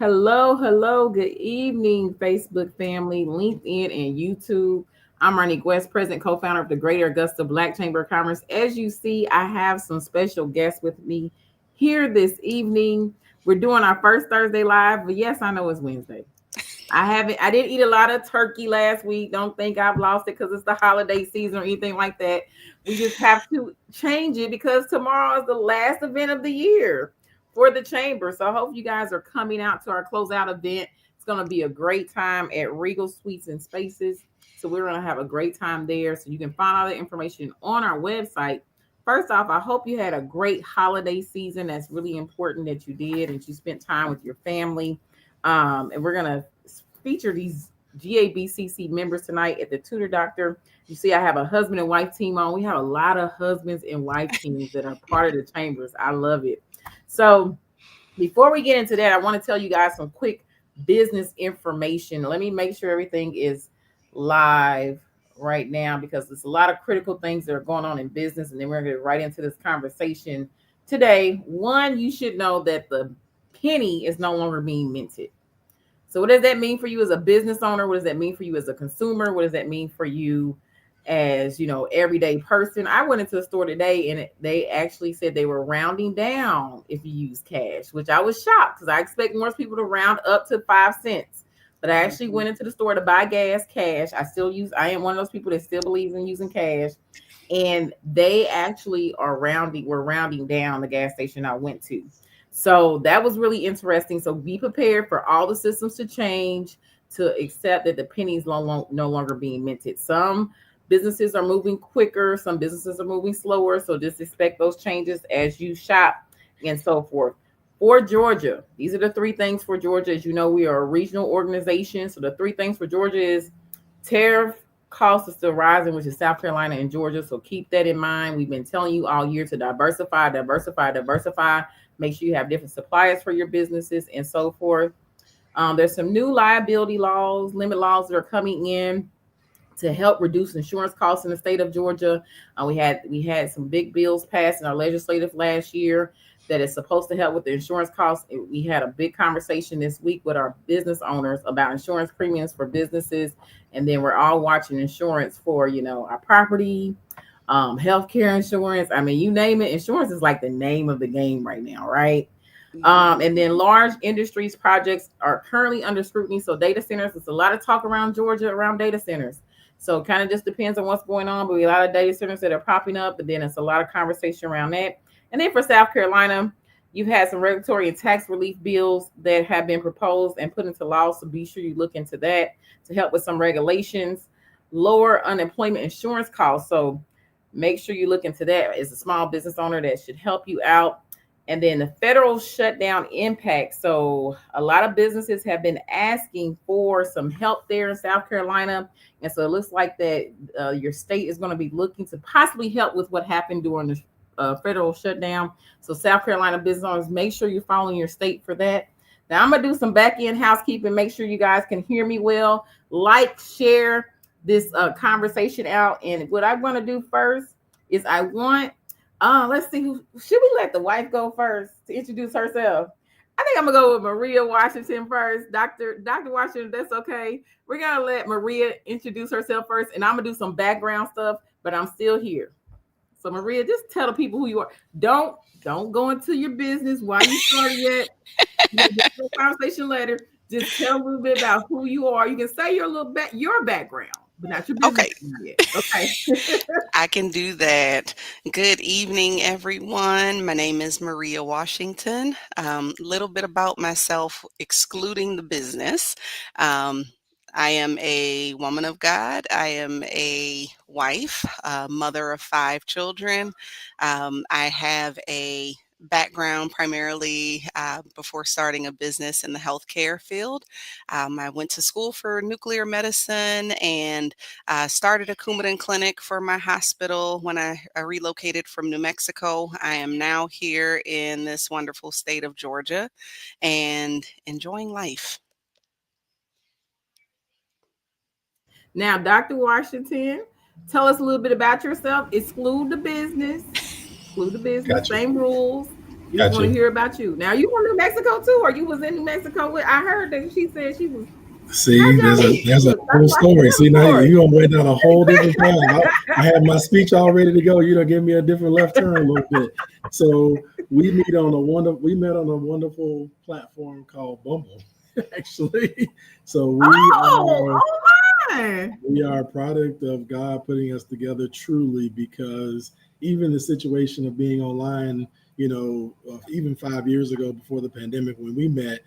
Hello, hello, good evening, Facebook family, LinkedIn, and YouTube. I'm Marnie West, President, co-founder of the Greater Augusta Black Chamber of Commerce. As you see, I have some special guests with me here this evening. We're doing our first Thursday live, but yes, I know it's Wednesday. I didn't eat a lot of turkey last week. Don't think I've lost it because it's the holiday season or anything like that. We just have to change it because tomorrow is the last event of the year for the chamber. So I hope you guys are coming out to our closeout event. It's going to be a great time at Regal Suites and Spaces. So we're going to have a great time there. So you can find all the information on our website. First off, I hope you had a great holiday season. That's really important that you did and you spent time with your family. And we're going to feature these GABCC members tonight at the Tutor Doctor. You see, I have a husband and wife team on. We have a lot of husbands and wife teams that are part of the chambers. I love it. So before we get into that, I want to tell you guys some quick business information. Let me make sure everything is live right now because there's a lot of critical things that are going on in business. And then we're going to get right into this conversation today. One, you should know that the penny is no longer being minted. So what does that mean for you as a business owner? What does that mean for you as a consumer? What does that mean for you as, everyday person? I went into a store today and they actually said they were rounding down if you use cash, which I was shocked because I expect most people to round up to 5 cents. But I actually went into the store to buy gas cash. I am one of those people that still believes in using cash. And they actually we're rounding down the gas station I went to. So that was really interesting. So be prepared for all the systems to change to accept that the penny is no longer being minted. Some businesses are moving quicker, some businesses are moving slower. So just expect those changes as you shop and so forth. For Georgia, these are the three things for Georgia. As you know, we are a regional organization. So the three things for Georgia is tariff costs are still rising, which is South Carolina and Georgia. So keep that in mind. We've been telling you all year to diversify, diversify, diversify. Make sure you have different suppliers for your businesses and so forth. There's some new liability laws, limit laws that are coming in to help reduce insurance costs in the state of Georgia. We had some big bills passed in our legislative last year that is supposed to help with the insurance costs. We had a big conversation this week with our business owners about insurance premiums for businesses, and then we're all watching insurance for our property, healthcare insurance. I mean, you name it. Insurance is like the name of the game right now, right? And then large industries projects are currently under scrutiny. So data centers, there's a lot of talk around Georgia around data centers. So kind of just depends on what's going on, but we have a lot of data centers that are popping up, but then it's a lot of conversation around that. And then for South Carolina, you've had some regulatory and tax relief bills that have been proposed and put into law. So be sure you look into that to help with some regulations, lower unemployment insurance costs. So make sure you look into that as a small business owner. That should help you out. And then the federal shutdown impact. So a lot of businesses have been asking for some help there in South Carolina. And so it looks like that your state is going to be looking to possibly help with what happened during the federal shutdown. So South Carolina business owners, make sure you're following your state for that. Now I'm going to do some back end housekeeping. Make sure you guys can hear me well. Like, share this conversation out. And what I want to do first is let's see, should we let the wife go first to introduce herself? I think I'm gonna go with Maria Washington first. Dr. Washington, that's okay. We're gonna let Maria introduce herself first, and I'm gonna do some background stuff, but I'm still here. So Maria, just tell the people who you are. Don't go into your business while you started yet. Your conversation later. Just tell a little bit about who you are. You can say your background, but not your business Okay, yet. Okay. I can do that. Good evening, everyone. My name is Maria Washington. Little bit about myself, excluding the business. Um, I am a woman of God. I am a wife, a mother of 5 children. I have a background primarily before starting a business in the healthcare field. I went to school for nuclear medicine and started a Coumadin clinic for my hospital when I relocated from New Mexico. I am now here in this wonderful state of Georgia and enjoying life. Now, Dr. Washington, tell us a little bit about yourself. Exclude the business. Exclude the business. Gotcha. Same rules. We just want to Gotcha. hear about you. Now you from New Mexico too, or you was in New Mexico with? I heard that she said she was. See, How'd y'all meet? there's a whole story. See, now you gonna wait down a whole different path. I had my speech all ready to go. You know, give me a different left turn a little bit. So we met on a wonderful platform called Bumble, actually. So Oh my! we are a product of God putting us together truly, because even the situation of being online, even 5 years ago before the pandemic when we met,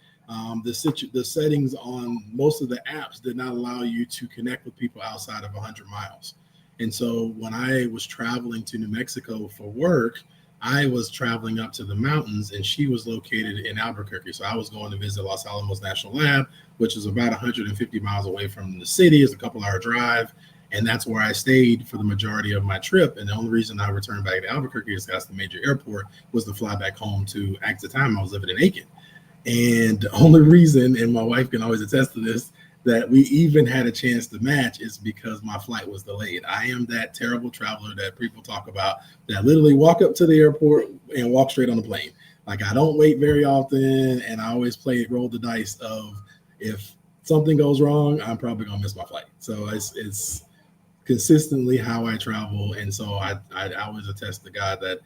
the settings on most of the apps did not allow you to connect with people outside of 100 miles. And so when I was traveling to New Mexico for work, I was traveling up to the mountains and she was located in Albuquerque. So I was going to visit Los Alamos National Lab, which is about 150 miles away from the city. It's a couple-hour drive. And that's where I stayed for the majority of my trip. And the only reason I returned back to Albuquerque is that's the major airport, was to fly back home to, at the time I was living in Aiken. And the only reason, and my wife can always attest to this, that we even had a chance to match is because my flight was delayed. I am that terrible traveler that people talk about that literally walk up to the airport and walk straight on the plane. Like, I don't wait very often, and I always roll the dice of, if something goes wrong, I'm probably gonna miss my flight. So it's consistently how I travel, and so I always attest to God that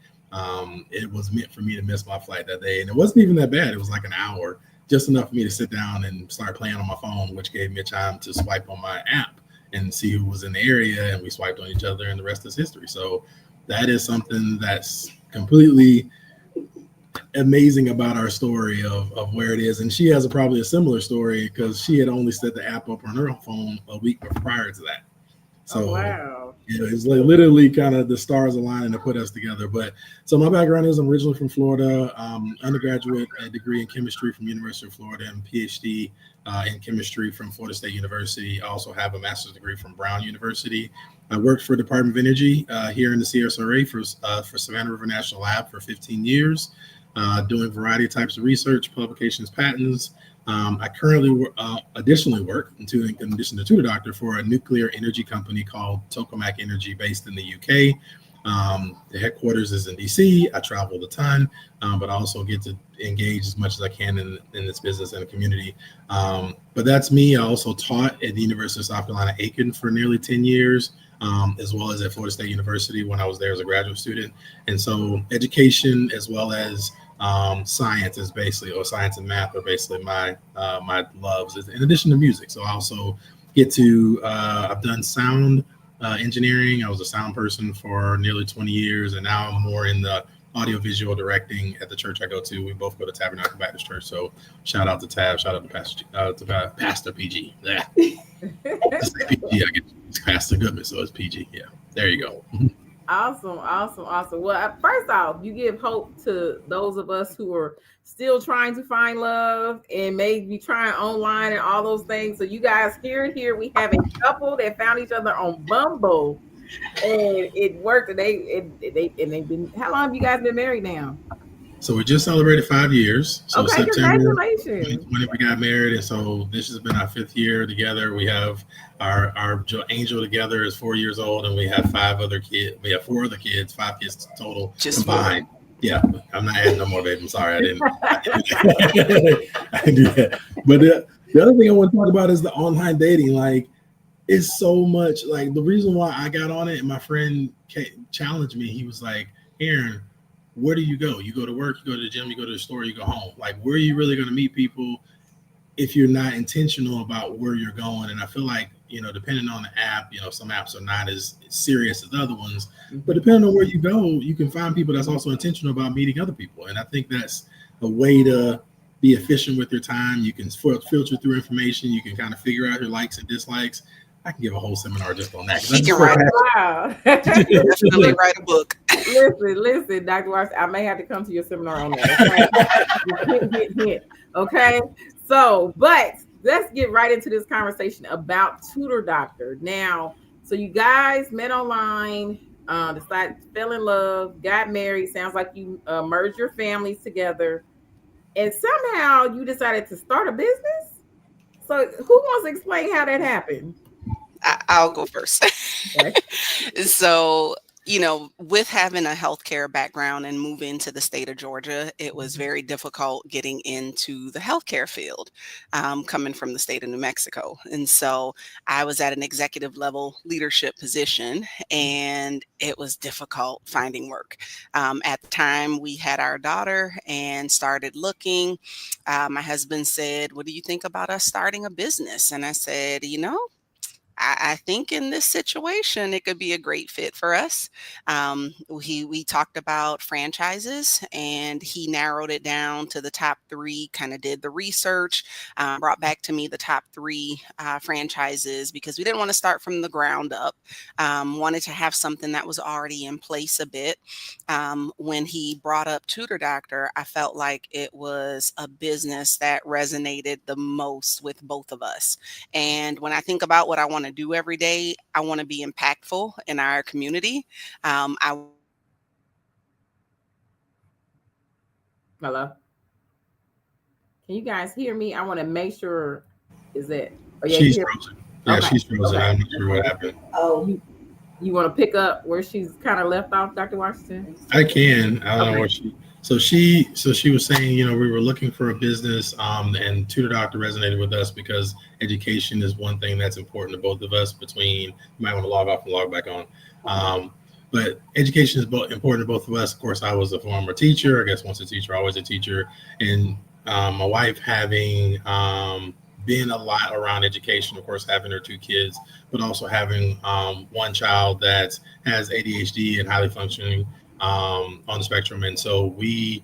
it was meant for me to miss my flight that day, and it wasn't even that bad. It was like an hour, just enough for me to sit down and start playing on my phone, which gave me a time to swipe on my app and see who was in the area, and we swiped on each other, and the rest is history. So that is something that's completely amazing about our story of where it is. And she has probably a similar story because she had only set the app up on her phone a week prior to that. Oh So wow! it's like literally kind of the stars aligning to put us together. But so my background is, I'm originally from Florida, undergraduate degree in chemistry from University of Florida, and PhD in chemistry from Florida State University. I also have a master's degree from Brown University. I worked for Department of Energy here in the CSRA for Savannah River National Lab for 15 years, doing a variety of types of research, publications, patents. I currently additionally work, in addition to Tutor Doctor, for a nuclear energy company called Tokamak Energy based in the UK. The headquarters is in DC. I travel a ton, but I also get to engage as much as I can in this business and the community. But that's me. I also taught at the University of South Carolina, Aiken for nearly 10 years, as well as at Florida State University when I was there as a graduate student. And so education as well as science is basically, or science and math are basically my loves, in addition to music. So I also get to I've done sound engineering. I was a sound person for nearly 20 years, and now I'm more in the audiovisual directing at the church I go to. We both go to Tabernacle Baptist Church. So shout out to Tab, shout out to Pastor PG. Yeah. Just say PG, I get Pastor Goodman, so it's PG. Yeah, there you go. Awesome, awesome, awesome. Well, first off, you give hope to those of us who are still trying to find love and maybe trying online and all those things. So you guys hear it here. We have a couple that found each other on Bumble, and it worked. And they've been. How long have you guys been married now? So we just celebrated 5 years. So Okay, September congratulations. 2020 we got married, and so this has been our 5th year together. We have our angel together is 4 years old, and we have 5 other kids. We have 4 other kids, 5 kids total Just four. combined. Yeah, I'm not adding no more, baby. I'm sorry, I didn't. I didn't do that. But the other thing I want to talk about is the online dating. Like, it's so much. Like, the reason why I got on it, and my friend challenged me. He was like, Aaron, where do you go? You go to work, you go to the gym, you go to the store, you go home. Like, where are you really going to meet people if you're not intentional about where you're going? And I feel like, depending on the app, some apps are not as serious as other ones, but depending on where you go, you can find people that's also intentional about meeting other people. And I think that's a way to be efficient with your time. You can filter through information. You can kind of figure out your likes and dislikes. I can give a whole seminar just on that. He can write. Wow. Definitely write a book. Listen, Dr. Watson, I may have to come to your seminar on that. Okay? Hint. Okay. So, but let's get right into this conversation about Tutor Doctor. Now, so you guys met online, decided, fell in love, got married. Sounds like you merged your families together, and somehow you decided to start a business. So, who wants to explain how that happened? I'll go first. Okay. So with having a healthcare background and moving to the state of Georgia, it was Mhm. very difficult getting into the healthcare field, coming from the state of New Mexico. And so I was at an executive level leadership position, and it was difficult finding work. At the time, we had our daughter and started looking. My husband said, "What do you think about us starting a business?" And I said, I think in this situation, it could be a great fit for us. We talked about franchises, and he narrowed it down to the top three. Kind of did the research, brought back to me the top three franchises because we didn't want to start from the ground up. Wanted to have something that was already in place a bit. When he brought up Tutor Doctor, I felt like it was a business that resonated the most with both of us. And when I think about what I want to do every day, I want to be impactful in our community. I want to support Hello. Can you guys hear me? I want to make sure. Is it? Oh yeah, you She's hear? frozen. Yeah, Okay. she's frozen. Okay. I'm not sure what happened. Oh, you want to pick up where she's kind of left off, Dr. Washington? I can. I don't know Okay. what she. So she was saying, we were looking for a business, and Tutor Doctor resonated with us because education is one thing that's important to both of us. Between, you might want to log off and log back on, but education is important to both of us. Of course, I was a former teacher. I guess once a teacher, always a teacher, and my wife having been a lot around education. Of course, having her two kids, but also having one child that has ADHD and highly functioning on the spectrum. And so we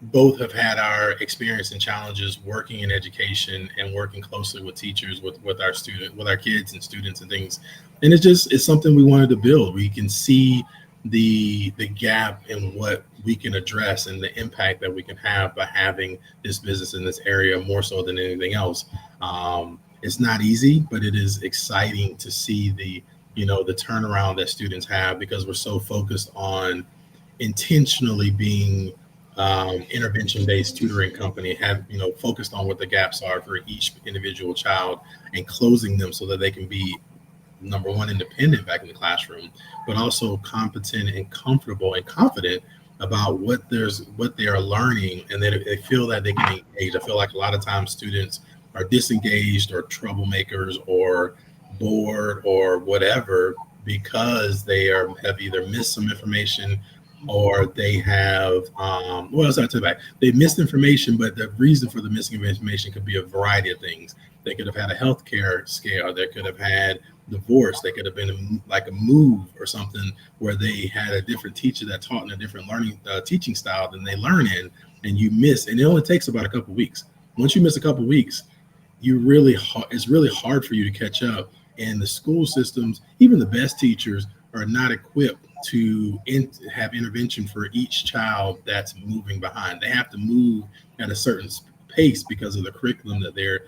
both have had our experience and challenges working in education and working closely with teachers, with our with our kids and students and things. And it's something we wanted to build. We can see the gap in what we can address and the impact that we can have by having this business in this area more so than anything else. It's not easy, but it is exciting to see the turnaround that students have because we're so focused on intentionally being intervention based tutoring company, have focused on what the gaps are for each individual child and closing them so that they can be, number one, independent back in the classroom, but also competent and comfortable and confident about what they are learning, and that they feel that they can engage. I feel like a lot of times students are disengaged or troublemakers or bored or whatever because have either missed some information, or they have well, it's not too bad. They missed information, but the reason for the missing information could be a variety of things. They could have had a healthcare scare. They could have had divorce. They could have been like a move or something where they had a different teacher that taught in a different learning teaching style than they learn in, and you miss. And it only takes about a couple weeks. Once you miss a couple weeks, it's really hard for you to catch up. And the school systems, even the best teachers, are not equipped to have intervention for each child that's moving behind. They have to move at a certain pace because of the curriculum that they're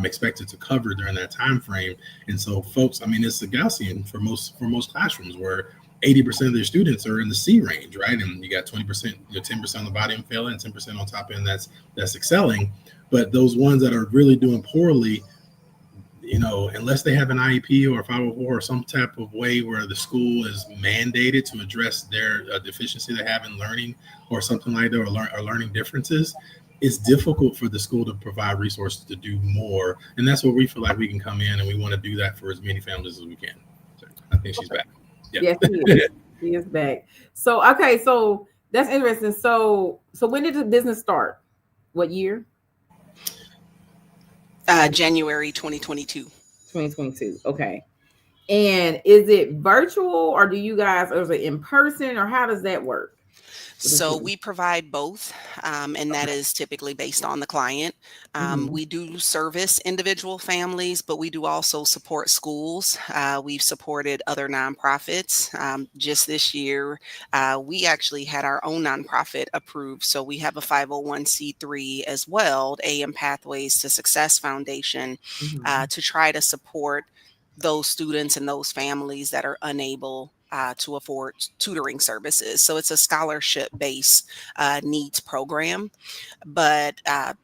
expected to cover during that time frame. And so, folks, I mean, it's a Gaussian for most classrooms where 80% of their students are in the C range, right? And you got 20%, 10% on the bottom failing, and 10% on top end that's excelling. But those ones that are really doing poorly, unless they have an IEP or a 504 or some type of way where the school is mandated to address their deficiency they have in learning or something like that, or learning differences, it's difficult for the school to provide resources to do more. And that's where we feel like we can come in, and we want to do that for as many families as we can. So I think she's back. Yeah. Yes, he is. He is back. So okay, so that's interesting. So when did the business start? What year? January 2022. 2022. Okay. And is it virtual, or do you guys, or is it in person, or how does that work with the So students? we provide both, and that Okay. is typically based on the client. Hmm. We do service individual families, but we do also support schools. We've supported other nonprofits. Just this year, we actually had our own nonprofit approved. So we have a 501c3 as well, AM Pathways to Success Foundation, Hmm. to try to support those students and those families that are unable to afford tutoring services. So it's a scholarship based needs program. But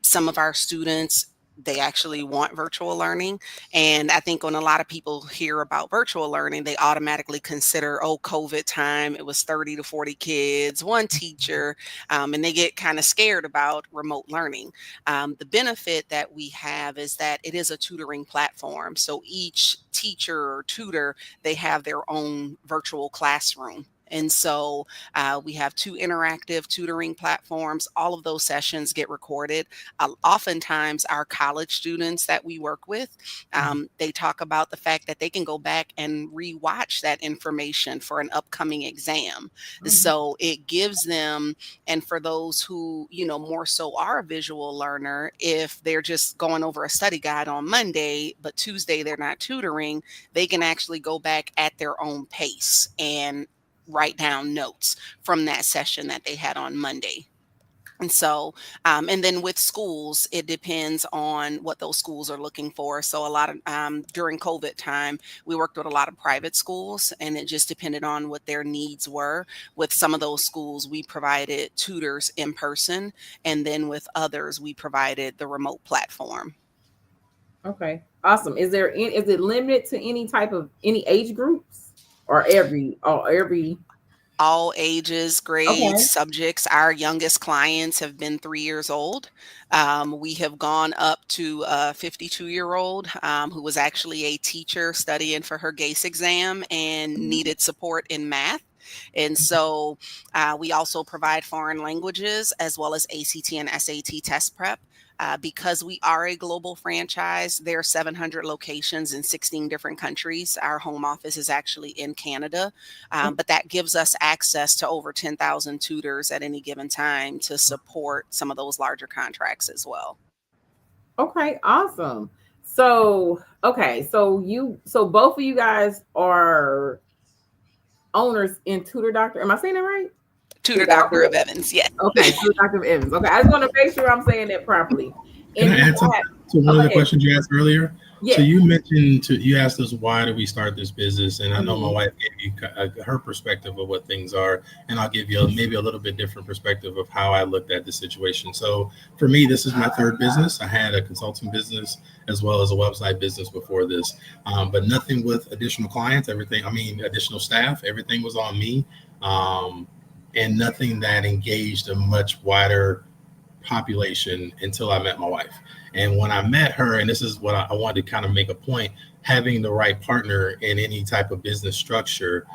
some of our students they actually want virtual learning. And I think when a lot of people hear about virtual learning, they automatically consider, oh, COVID time, it was 30 to 40 kids, one teacher, and they get kind of scared about remote learning. The benefit that we have is that it is a tutoring platform. So each teacher or tutor, they have their own virtual classroom. And so we have two interactive tutoring platforms. All of those sessions get recorded. Oftentimes, our college students that we work with, they talk about the fact that they can go back and rewatch that information for an upcoming exam. Mhm. So it gives them, and for those who, more so are a visual learner, if they're just going over a study guide on Monday, but Tuesday they're not tutoring, they can actually go back at their own pace and write down notes from that session that they had on Monday. And so, and then with schools, it depends on what those schools are looking for. So, a lot of during COVID time, we worked with a lot of private schools, and it just depended on what their needs were. With some of those schools, we provided tutors in person, and then with others, we provided the remote platform. Okay, awesome. Is it limited to any type of any age groups or every? All ages, grades, Okay. subjects. Our youngest clients have been 3 years old. We have gone up to a 52-year-old who was actually a teacher studying for her GACE exam and Mhm. needed support in math. And so we also provide foreign languages as well as ACT and SAT test prep. Because we are a global franchise, there are 700 locations in 16 different countries. Our home office is actually in Canada, but that gives us access to over 10,000 tutors at any given time to support some of those larger contracts as well. Okay, awesome. So both of you guys are owners in Tutor Doctor. Am I saying that right? Tutor Tutor Doctor Doctor. of Evans, yes. Okay, Tutor Doctor Evans. Okay, I just want to make sure I'm saying that properly. Can And I you add something have, to oh, one go of the ahead. questions you asked earlier? So Yes. you mentioned you asked us why did we start this business, and I know my Mhm. wife gave you her perspective of what things are, and I'll give you maybe a little bit different perspective of how I looked at the situation. So for me, this is my third business. I had a consulting business as well as a website business before this, but nothing with additional clients. Everything, I mean, additional staff. Everything was on me, um, and nothing that engaged a much wider population until I met my wife. And when I met her, and this is what I wanted to kind of make a point, having the right partner in any type of business structure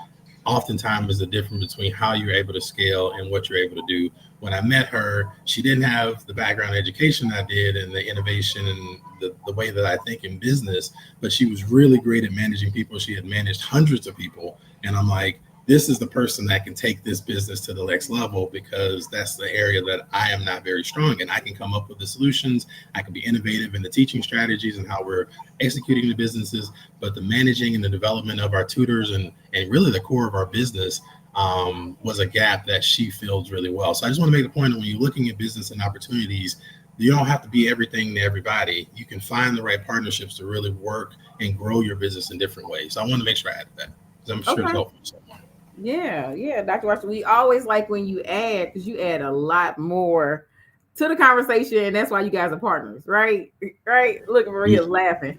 oftentimes is the difference between how you're able to scale and what you're able to do. When I met her, she didn't have the background education I did and the innovation and the way that I think in business, but she was really great at managing people. She had managed hundreds of people. And I'm like, this is the person that can take this business to the next level because that's the area that I am not very strong in. I can come up with the solutions. I can be innovative in the teaching strategies and how we're executing the businesses, but the managing and the development of our tutors and really the core of our business was a gap that she fills really well. So I just want to make the point that when you're looking at business and opportunities, you don't have to be everything to everybody. You can find the right partnerships to really work and grow your business in different ways. So I want to make sure I added that because I'm sure it's Okay. helpful to someone. Yeah, Dr. Washington. We always like when you add because you add a lot more to the conversation, and that's why you guys are partners, right? Right? Look, Yeah. Maria's laughing.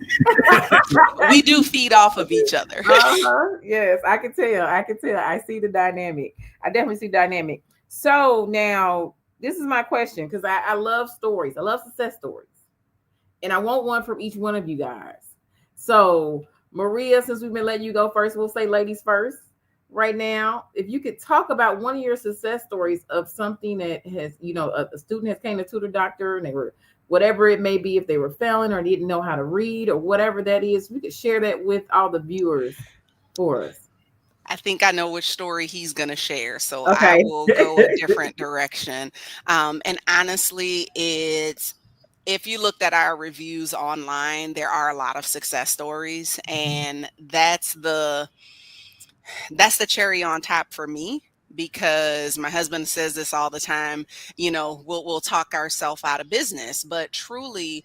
We do feed off of each other. Uh-huh. Yes, I can tell. I can tell. I see the dynamic. I definitely see dynamic. So now this is my question because I love stories. I love success stories. And I want one from each one of you guys. So, Maria, since we've been letting you go first, we'll say ladies first. Right now, if you could talk about one of your success stories of something that has, a student has came to Tutor Doctor and they were whatever it may be, if they were failing or didn't know how to read or whatever that is, we could share that with all the viewers for us. I think I know which story he's going to share, so I Okay. will go a different direction. And honestly, if you looked at our reviews online, there are a lot of success stories, and that's the cherry on top for me because my husband says this all the time. We'll talk ourselves out of business, but truly,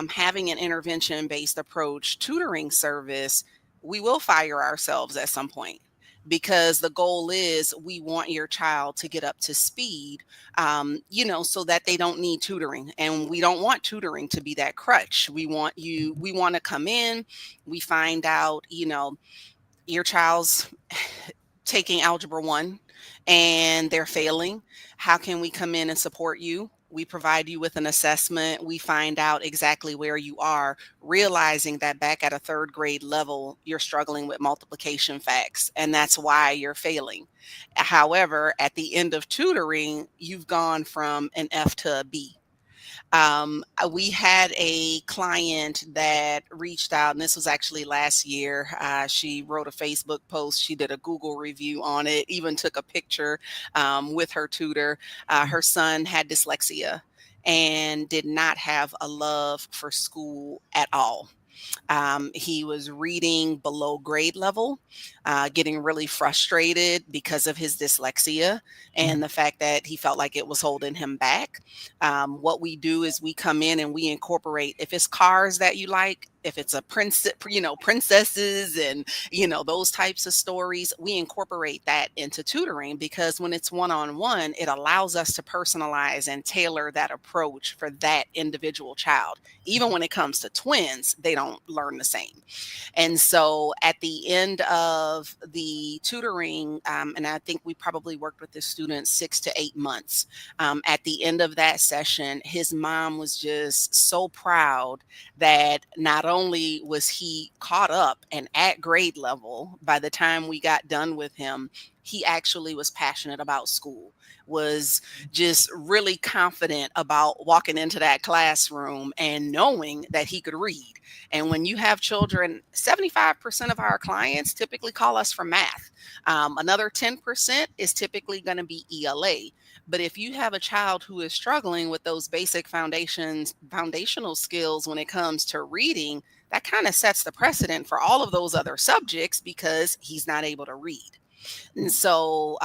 having an intervention based approach tutoring service, we will fire ourselves at some point. because the goal is we want your child to get up to speed, so that they don't need tutoring. And we don't want tutoring to be that crutch. We want to come in, we find out, your child's taking algebra 1 and they're failing. How can we come in and support you? We provide you with an assessment. We find out exactly where you are, realizing that back at a third grade level, you're struggling with multiplication facts, and that's why you're failing. However, at the end of tutoring, you've gone from an F to a B. We had a client that reached out, and this was actually last year. She wrote a Facebook post, she did a Google review on it, even took a picture with her tutor. Her son had dyslexia and did not have a love for school at all. He was reading below grade level, getting really frustrated because of his dyslexia and the fact that he felt like it was holding him back. What we do is we come in and we incorporate, if it's cars that you like, if it's a princess, princesses and, those types of stories, we incorporate that into tutoring, because when it's one-on-one, it allows us to personalize and tailor that approach for that individual child. Even when it comes to twins, they don't learn the same. And so at the end of the tutoring, and I think we probably worked with this student 6 to 8 months. At the end of that session, his mom was just so proud that not only was he caught up and at grade level by the time we got done with him, he actually was passionate about school, was just really confident about walking into that classroom and knowing that he could read. And when you have children, 75% of our clients typically call us for math. Another 10% is typically going to be ELA. But if you have a child who is struggling with those basic foundational skills when it comes to reading, that kind of sets the precedent for all of those other subjects because he's not able to read. And so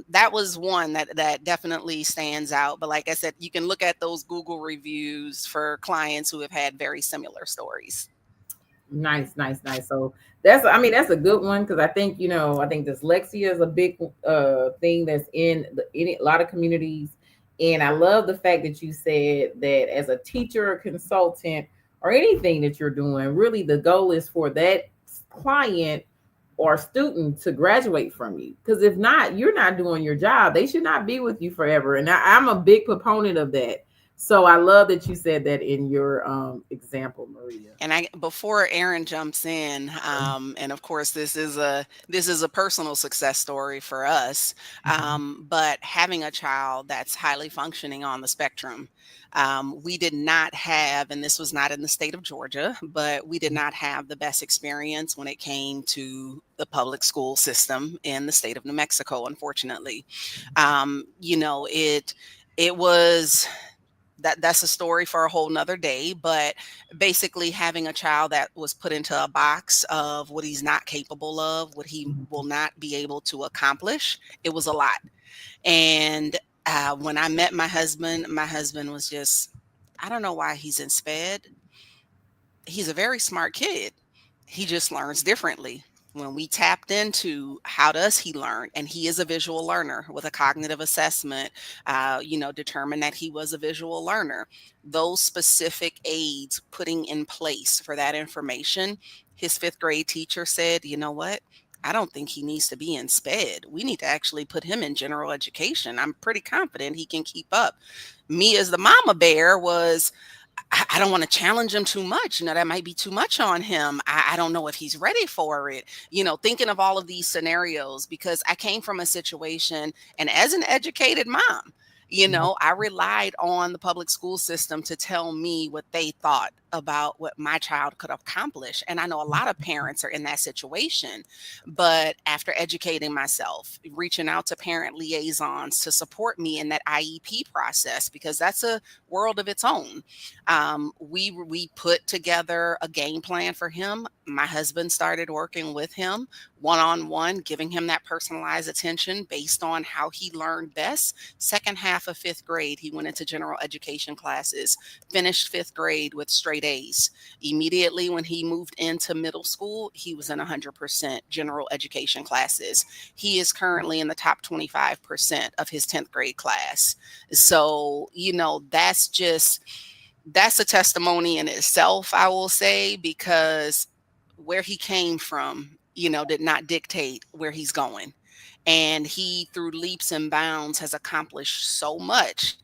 that was one that definitely stands out. But like I said, you can look at those Google reviews for clients who have had very similar stories. Nice, nice, nice. So that's, I mean, that's a good one because I think, I think dyslexia is a big thing that's in a lot of communities. And I love the fact that you said that as a teacher or consultant or anything that you're doing, really the goal is for that client or student to graduate from you. Because if not, you're not doing your job. They should not be with you forever. And I'm a big proponent of that. So I love that you said that in your example, Maria. And before Aaron jumps in, and of course this is a personal success story for us, but having a child that's highly functioning on the spectrum, we did not have, and this was not in the state of Georgia, but we did not have the best experience when it came to the public school system in the state of New Mexico, unfortunately. It was that's a story for a whole nother day, but basically having a child that was put into a box of what he's not capable of, what he will not be able to accomplish, it was a lot. And when I met my husband was just, I don't know why he's in sped. He's a very smart kid. He just learns differently. When we tapped into how does he learn, and he is a visual learner with a cognitive assessment, determined that he was a visual learner. Those specific aids putting in place for that information, his fifth grade teacher said, you know what? I don't think he needs to be in SPED. We need to actually put him in general education. I'm pretty confident he can keep up. Me as the mama bear was, I don't want to challenge him too much. That might be too much on him. I don't know if he's ready for it. Thinking of all of these scenarios, because I came from a situation, and as an educated mom, I relied on the public school system to tell me what they thought about what my child could accomplish. And I know a lot of parents are in that situation. But after educating myself, reaching out to parent liaisons to support me in that IEP process, because that's a world of its own, we put together a game plan for him. My husband started working with him one on one, giving him that personalized attention based on how he learned best. Second half of fifth grade, he went into general education classes, finished fifth grade with straight A's. Immediately, when he moved into middle school, he was in 100% general education classes. He is currently in the top 25% of his 10th grade class. So, that's a testimony in itself, I will say, because where he came from, did not dictate where he's going. And he, through leaps and bounds, has accomplished so much.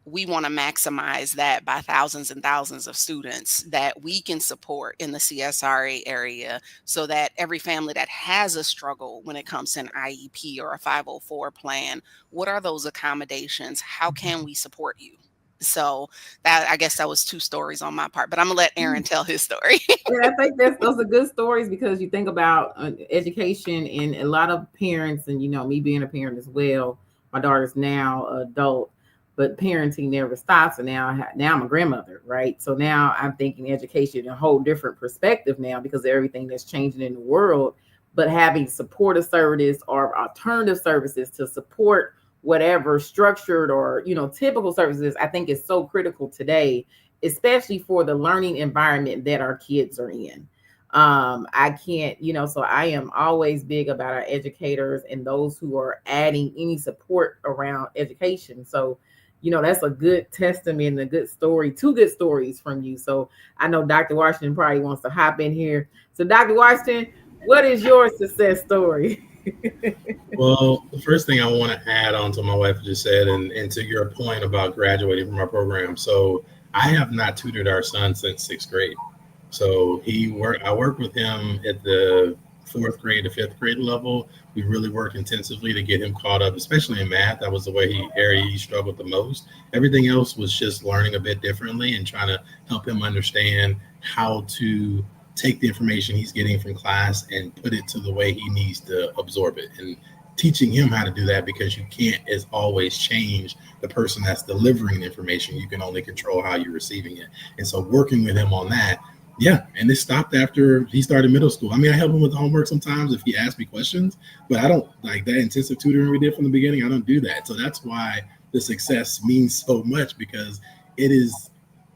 We want to maximize that by thousands and thousands of students that we can support in the CSRA area so that every family that has a struggle when it comes to an IEP or a 504 plan, what are those accommodations? How can we support you? So that, I guess that was two stories on my part, but I'm gonna let Aaron tell his story. Yeah, I think those are good stories because you think about education and a lot of parents, and me being a parent as well. My daughter's now adult, but parenting never stops. And now I'm a grandmother, right? So now I'm thinking education in a whole different perspective now because of everything that's changing in the world. But having supportive services or alternative services to support whatever structured or typical services, I think is so critical today, especially for the learning environment that our kids are in. I can't, so I am always big about our educators and those who are adding any support around education. So, that's a good testament and a good story, two good stories from you. So I know Dr. Washington probably wants to hop in here. So Dr. Washington, what is your success story? Well, the first thing I want to add on to my wife just said, and to your point about graduating from our program. So I have not tutored our son since sixth grade. So I worked with him at the fourth grade to fifth grade level. We really worked intensively to get him caught up, especially in math. That was the area he struggled the most. Everything else was just learning a bit differently and trying to help him understand how to take the information he's getting from class and put it to the way he needs to absorb it, and teaching him how to do that, because you can't as always change the person that's delivering the information. You can only control how you're receiving it. And so working with him on that, yeah, and it stopped after he started middle school. I mean, I help him with homework sometimes if he asks me questions, but I don't like that intensive tutoring we did from the beginning. I don't do that. So that's why the success means so much, because it is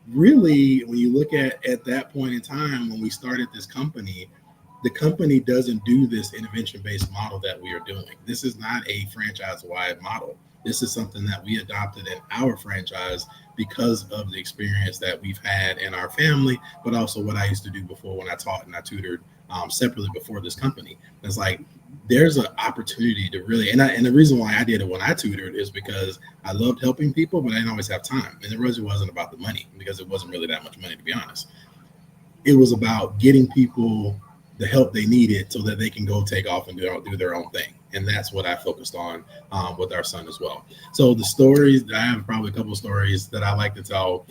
really, when you look at that point in time when we started this company, the company doesn't do this intervention-based model that we are doing. This is not a franchise-wide model. This is something that we adopted in our franchise because of the experience that we've had in our family, but also what I used to do before when I taught and I tutored separately before this company. It's like there's an opportunity to really, and the reason why I did it when I tutored is because I loved helping people, but I didn't always have time. And it really wasn't about the money, because it wasn't really that much money, to be honest. It was about getting people the help they needed so that they can go take off and do their own thing. And that's what I focused on with our son as well. So the stories, I have probably a couple of stories that I like to tell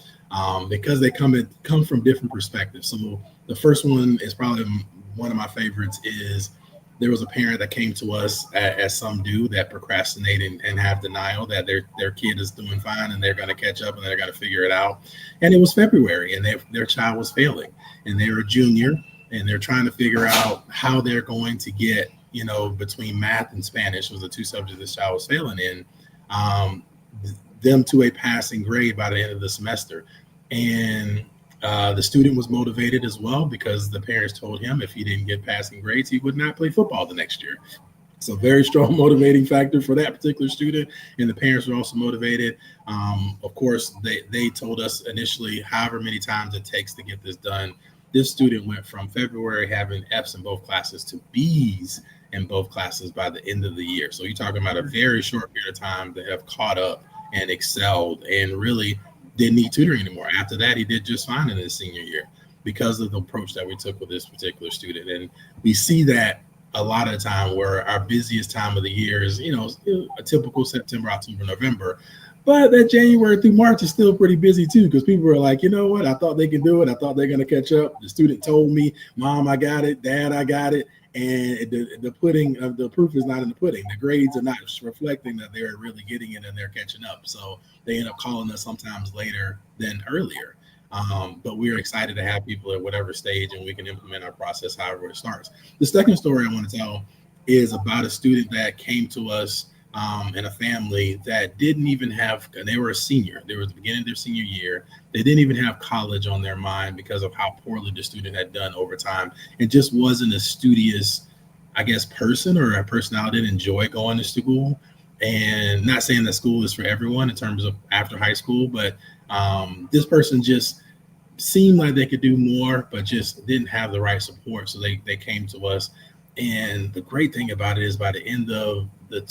because they come from different perspectives. So the first one is probably one of my favorites. Is there was a parent that came to us, as some do, that procrastinate and have denial that their kid is doing fine and they're going to catch up and they're going to figure it out. And it was February and their child was failing, and they were a junior, and they're trying to figure out how they're going to get, between math and Spanish was the two subjects this child was failing in, them to a passing grade by the end of the semester. And the student was motivated as well, because the parents told him if he didn't get passing grades, he would not play football the next year. So very strong motivating factor for that particular student. And the parents were also motivated. Of course, they told us initially however many times it takes to get this done. This student went from February having F's in both classes to B's in both classes by the end of the year. So you're talking about a very short period of time to have caught up and excelled and really didn't need tutoring anymore. After that, he did just fine in his senior year because of the approach that we took with this particular student. And we see that a lot of the time where our busiest time of the year is, a typical September, October, November. But that January through March is still pretty busy too, because people are like, you know what? I thought they could do it. I thought they're going to catch up. The student told me, Mom, I got it. Dad, I got it. And the proof is not in the pudding. The grades are not reflecting that they're really getting it and they're catching up. So they end up calling us sometimes later than earlier. But we're excited to have people at whatever stage, and we can implement our process however it starts. The second story I want to tell is about a student that came to us in a family that didn't even have, they were a senior. They were at the beginning of their senior year. They didn't even have college on their mind because of how poorly the student had done over time. It just wasn't a studious, I guess, person or a personality that enjoyed going to school. And not saying that school is for everyone in terms of after high school, but this person just seemed like they could do more, but just didn't have the right support. So they came to us. And the great thing about it is by the end of the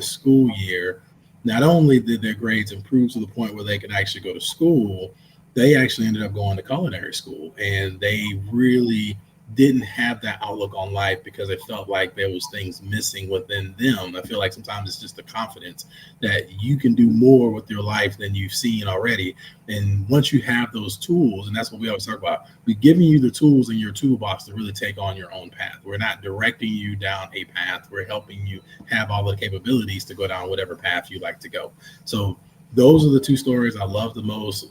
school year, not only did their grades improve to the point where they could actually go to school, they actually ended up going to culinary school. And they really didn't have that outlook on life because they felt like there was things missing within them. I feel like sometimes it's just the confidence that you can do more with your life than you've seen already. And once you have those tools, and that's what we always talk about, we're giving you the tools in your toolbox to really take on your own path. We're not directing you down a path. We're helping you have all the capabilities to go down whatever path you like to go. So those are the two stories I love the most.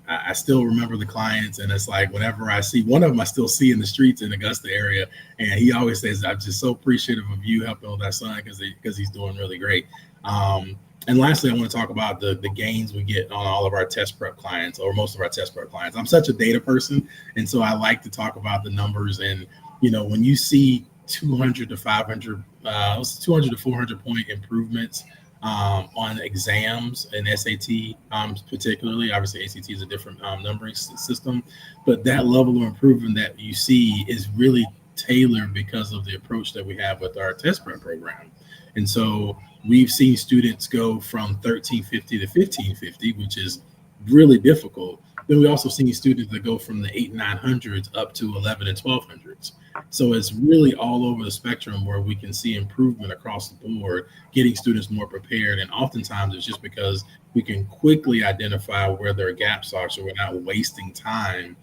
I still remember the clients, and it's like whenever I see one of them, I still see in the streets in Augusta area, and he always says, "I'm just so appreciative of you helping with that son because he's doing really great." And lastly, I want to talk about the gains we get on all of our test prep clients, or most of our test prep clients. I'm such a data person, and so I like to talk about the numbers. And when you see 200 to 500, 200 to 400 point improvements on exams and SAT, particularly. Obviously, ACT is a different numbering system, but that level of improvement that you see is really tailored because of the approach that we have with our test prep program. And so we've seen students go from 1350 to 1550, which is really difficult. Then we also seen students that go from the 8 900s up to 11 and 1200s. So it's really all over the spectrum where we can see improvement across the board, getting students more prepared. And oftentimes it's just because we can quickly identify where their gaps are, so we're not wasting time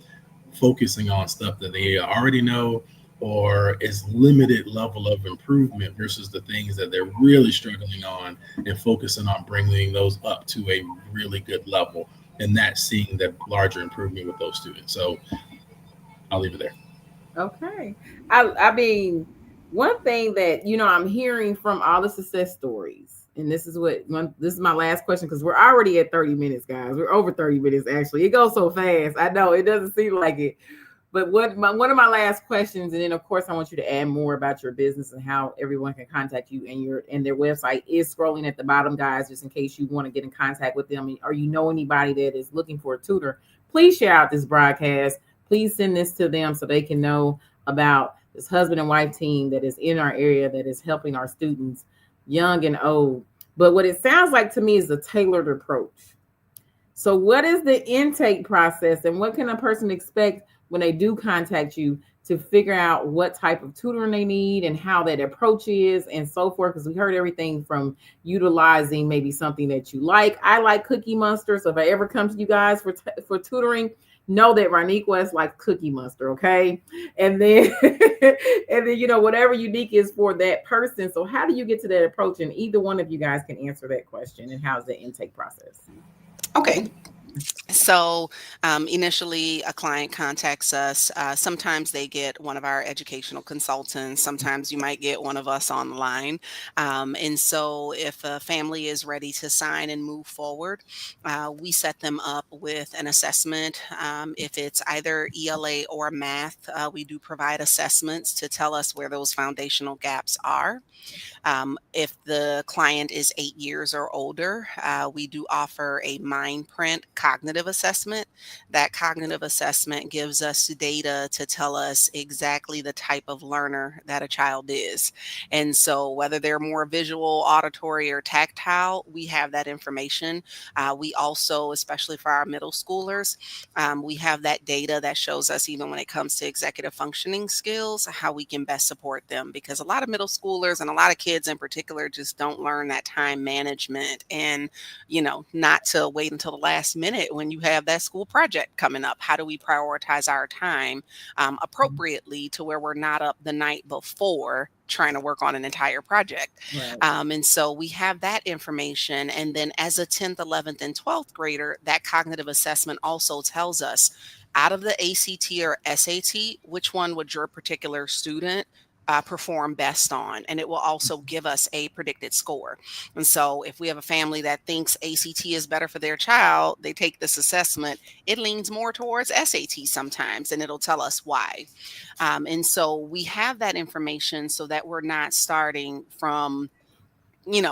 focusing on stuff that they already know or is limited level of improvement versus the things that they're really struggling on, and focusing on bringing those up to a really good level, and that's seeing the larger improvement with those students. So I'll leave it there. Okay. I mean, one thing that I'm hearing from all the success stories, and this is my last question because we're already at 30 minutes, guys. We're over 30 minutes actually. It goes so fast. I know it doesn't seem like it. But one of my last questions, and then of course I want you to add more about your business and how everyone can contact you, and their website is scrolling at the bottom, guys, just in case you want to get in contact with them, or anybody that is looking for a tutor. Please share out this broadcast. Please send this to them so they can know about this husband and wife team that is in our area that is helping our students, young and old. But what it sounds like to me is a tailored approach. So, what is the intake process, and what can a person expect when they do contact you to figure out what type of tutoring they need and how that approach is and so forth? Because we heard everything from utilizing maybe something that you like. I like Cookie Monster, so if I ever come to you guys for tutoring, know that Ronique West likes Cookie Monster, okay? And then and then whatever unique is for that person. So how do you get to that approach? And either one of you guys can answer that question. And how's the intake process? Okay. So, initially, a client contacts us. Sometimes they get one of our educational consultants. Sometimes you might get one of us online. And so, if a family is ready to sign and move forward, we set them up with an assessment. If it's either ELA or math, we do provide assessments to tell us where those foundational gaps are. If the client is 8 years or older, we do offer a mind print cognitive assessment. That cognitive assessment gives us data to tell us exactly the type of learner that a child is. And so, whether they're more visual, auditory, or tactile, we have that information. We also, especially for our middle schoolers, we have that data that shows us, even when it comes to executive functioning skills, how we can best support them. Because a lot of middle schoolers and a lot of kids in particular just don't learn that time management, and not to wait until the last minute when when you have that school project coming up? How do we prioritize our time appropriately to where we're not up the night before trying to work on an entire project? Right. And so we have that information. And then as a 10th, 11th, and 12th grader, that cognitive assessment also tells us out of the ACT or SAT, which one would your particular student perform best on, and it will also give us a predicted score. And so if we have a family that thinks ACT is better for their child, they take this assessment, it leans more towards SAT sometimes, and it'll tell us why. And so we have that information so that we're not starting from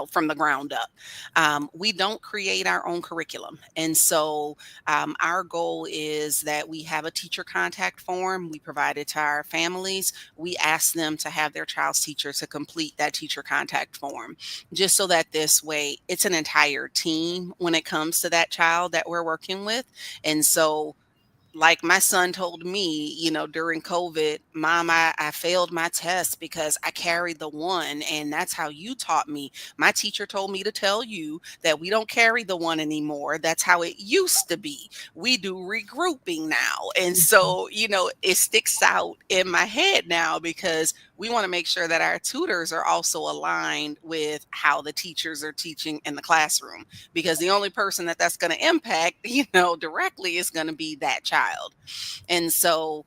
from the ground up. We don't create our own curriculum. And so our goal is that we have a teacher contact form. We provide it to our families. We ask them to have their child's teacher to complete that teacher contact form, just so that this way it's an entire team when it comes to that child that we're working with. And so like my son told me, during COVID, Mom, I failed my test because I carried the one. And that's how you taught me. My teacher told me to tell you that we don't carry the one anymore. That's how it used to be. We do regrouping now. And so, it sticks out in my head now because we want to make sure that our tutors are also aligned with how the teachers are teaching in the classroom, because the only person that's going to impact, directly is going to be that child. And so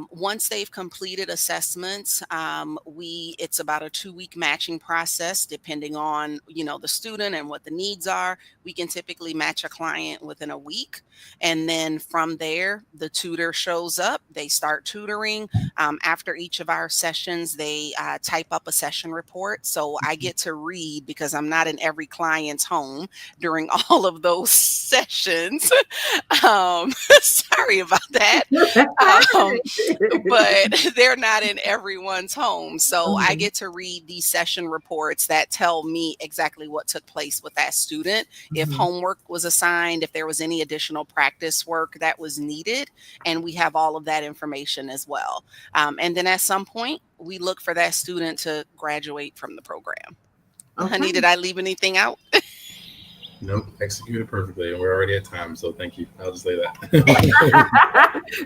once they've completed assessments, it's about a 2-week matching process, depending on, the student and what the needs are. We can typically match a client within a week. And then from there, the tutor shows up, they start tutoring. After each of our sessions, they type up a session report. So I get to read, because I'm not in every client's home during all of those sessions. Sorry about that. But they're not in everyone's home. So I get to read these session reports that tell me exactly what took place with that student, if homework was assigned, if there was any additional practice work that was needed. And we have all of that information as well. And then at some point, we look for that student to graduate from the program. Okay. Honey, did I leave anything out? Nope, executed perfectly, and we're already at time, so thank you. I'll just say that.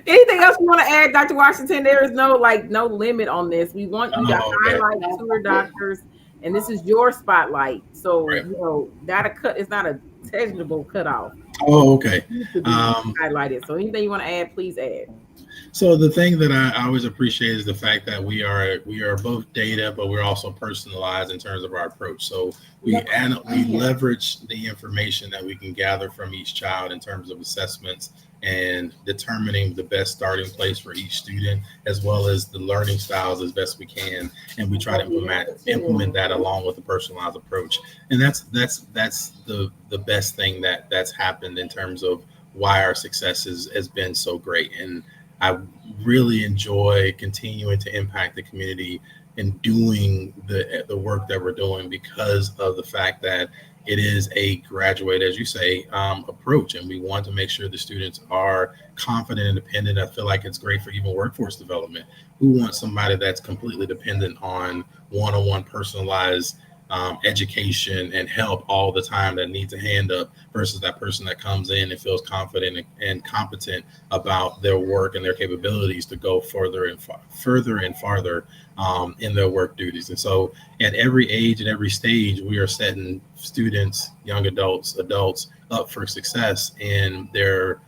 Anything else you want to add, Dr. Washington? There is no limit on this. We want you to highlight tutor doctors, and this is your spotlight. So not a cut. It's not a tangible cutoff. Oh, okay. Highlighted. So anything you want to add, please add. So the thing that I always appreciate is the fact that we are both data, but we're also personalized in terms of our approach. So we leverage the information that we can gather from each child in terms of assessments and determining the best starting place for each student, as well as the learning styles as best we can. And we try to implement that along with a personalized approach. And that's the best thing that's happened in terms of why our success has been so great. And I really enjoy continuing to impact the community and doing the work that we're doing, because of the fact that it is a graduate, as you say, approach. And we want to make sure the students are confident and independent. I feel like it's great for even workforce development. Who wants somebody that's completely dependent on one-on-one personalized education and help all the time, that needs a hand up, versus that person that comes in and feels confident and competent about their work and their capabilities to go further and farther in their work duties. And so at every age and every stage, we are setting students, young adults up for success in their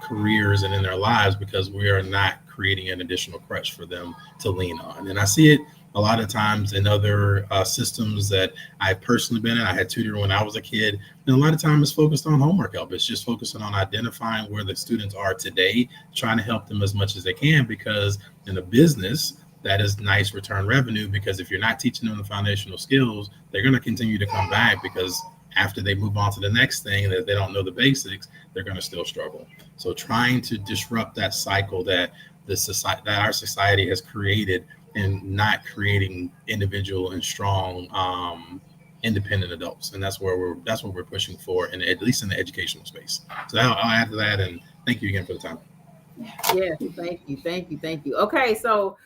careers and in their lives, because we are not creating an additional crutch for them to lean on. And I see it a lot of times in other systems that I've personally been in. I had tutoring when I was a kid, and a lot of time it's focused on homework help. It's just focusing on identifying where the students are today, trying to help them as much as they can, because in a business, that is nice return revenue, because if you're not teaching them the foundational skills, they're going to continue to come back, because after they move on to the next thing, that they don't know the basics, they're going to still struggle. So trying to disrupt that cycle that our society has created, and not creating individual and strong independent adults. And that's what we're pushing for, and at least in the educational space. So I'll add to that, and thank you again for the time. Yes, thank you. Okay, so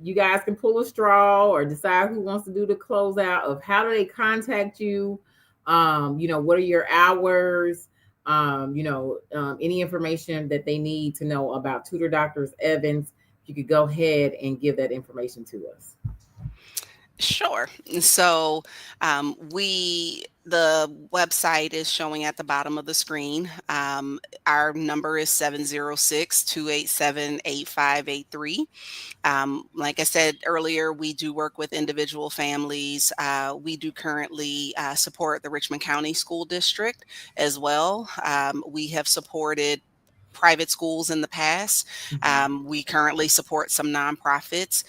you guys can pull a straw or decide who wants to do the closeout of how do they contact you. What are your hours? any information that they need to know about Tutor Doctors Evans, if you could go ahead and give that information to us. Sure. So, the website is showing at the bottom of the screen. Our number is 706-287-8583. Like I said earlier, we do work with individual families. We do currently support the Richmond County School District as well. We have supported private schools in the past. Mhm. We currently support some nonprofits.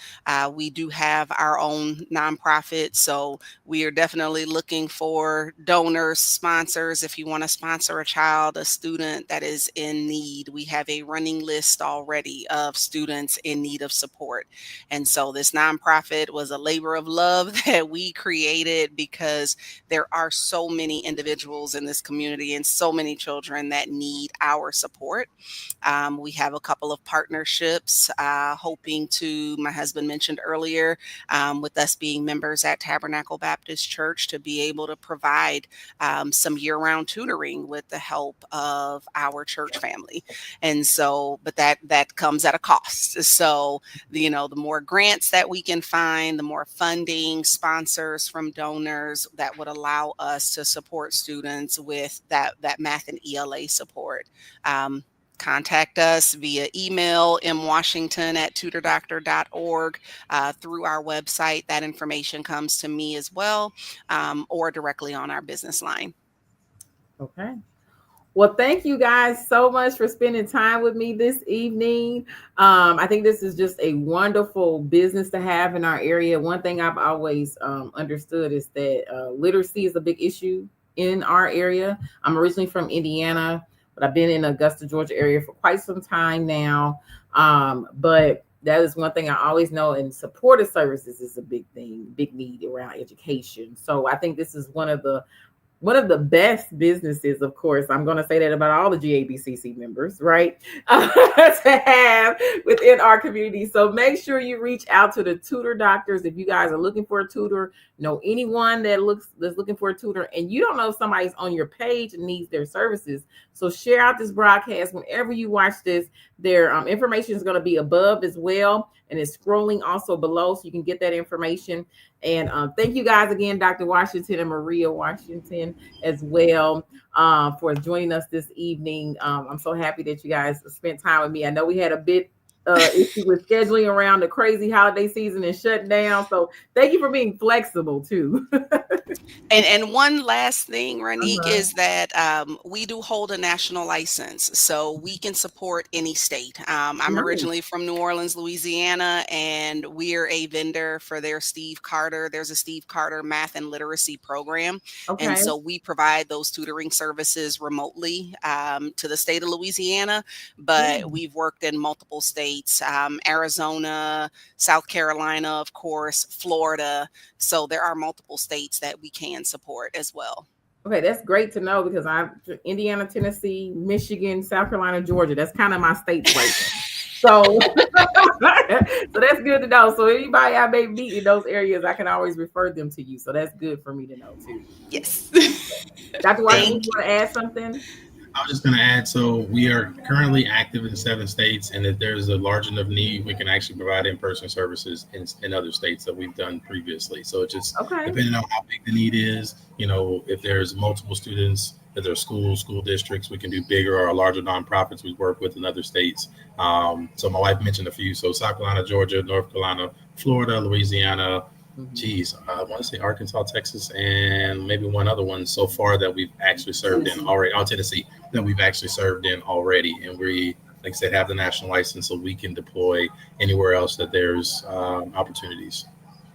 We do have our own nonprofit, so we are definitely looking for donors, sponsors. If you want to sponsor a child, a student that is in need, we have a running list already of students in need of support. And so this nonprofit was a labor of love that we created because there are so many individuals in this community and so many children that need our support. We have a couple of partnerships, hoping to, my husband mentioned earlier, with us being members at Tabernacle Baptist Church, to be able to provide some year round tutoring with the help of our church family. And so, but that comes at a cost. So, the more grants that we can find, the more funding, sponsors from donors that would allow us to support students with that math and ELA support. Um, Contact us via email, mwashington@tutordoctor.org, through our website. That information comes to me as well, or directly on our business line. Okay. Well, thank you guys so much for spending time with me this evening. I think this is just a wonderful business to have in our area. One thing I've always understood is that literacy is a big issue in our area. I'm originally from Indiana, but I've been in Augusta, Georgia area for quite some time now. But that is one thing I always know, and supportive services is a big thing, big need around education. So I think this is one of the best businesses, of course. I'm going to say that about all the GABCC members, right? To have within our community. So make sure you reach out to the tutor doctors if you guys are looking for a tutor. Know anyone that's looking for a tutor, and you don't know if somebody's on your page and needs their services. So share out this broadcast whenever you watch this. Their information is going to be above as well, and it's scrolling also below, so you can get that information. And thank you guys again, Dr. Washington and Maria Washington, as well, for joining us this evening. I'm so happy that you guys spent time with me. I know we had a bit issue with scheduling around the crazy holiday season and shutting down. So thank you for being flexible too. And one last thing, Ronique, Uh-huh. is that we do hold a national license, so we can support any state. I'm Nice. originally from New Orleans, Louisiana, and we're a vendor for their Steve Carter. There's a Steve Carter math and literacy program, and Okay. so we provide those tutoring services remotely, to the state of Louisiana. But Yeah. we've worked in multiple states, Arizona, South Carolina, of course, Florida. So there are multiple states that we can support as well. Okay, that's great to know because I'm Indiana, Tennessee, Michigan, South Carolina, Georgia. That's kind of my states right there. So, so that's good to know. So anybody I may meet in those areas, I can always refer them to you. So that's good for me to know too. Yes. Dr. Washington, Thank you you. want to add something? I was just going to add, so we are currently active in 7 states, and if there's a large enough need, we can actually provide in-person services in other states that we've done previously. So it just Okay. depending on how big the need is, if there's multiple students, if there's school districts, we can do bigger or larger nonprofits we work with in other states. So my wife mentioned a few, so South Carolina, Georgia, North Carolina, Florida, Louisiana, Mhm. geez, I want to say Arkansas, Texas, and maybe one other one so far that we've actually served in Tennessee. already. Oh, Tennessee, that we've actually served in already, and we, like I said, have the national license, so we can deploy anywhere else that there's opportunities.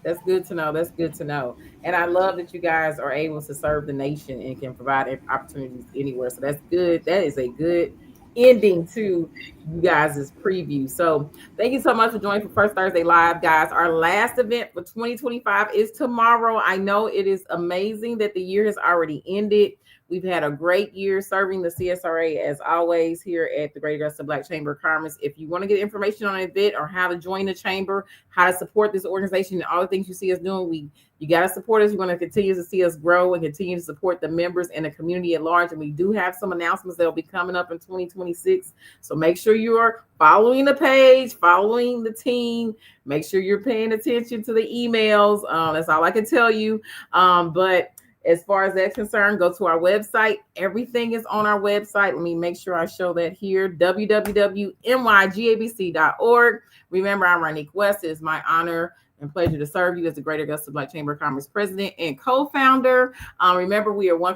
That's good to know. That's good to know. And I love that you guys are able to serve the nation and can provide opportunities anywhere. So that's good. That is a good ending to you guys' preview. So thank you so much for joining for First Thursday Live, guys. Our last event for 2025 is tomorrow. I know it is amazing that the year has already ended. We've had a great year serving the CSRA as always here at the Greater Augusta Black Chamber of Commerce. If you want to get information on an event or how to join the chamber, how to support this organization, and all the things you see us doing, you got to support us. You want to continue to see us grow and continue to support the members and the community at large. And we do have some announcements that will be coming up in 2026. So make sure you are following the page, following the team. Make sure you're paying attention to the emails. That's all I can tell you. But as far as that's concerned, go to our website. Everything is on our website. Let me make sure I show that here, www.mygabc.org. Remember, I'm Ronique West. It is my honor and pleasure to serve you as the Greater Augusta Black Chamber of Commerce president and co-founder. Remember, we are one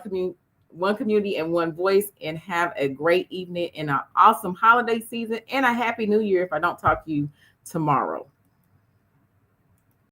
community and one voice, and have a great evening and an awesome holiday season and a happy new year if I don't talk to you tomorrow.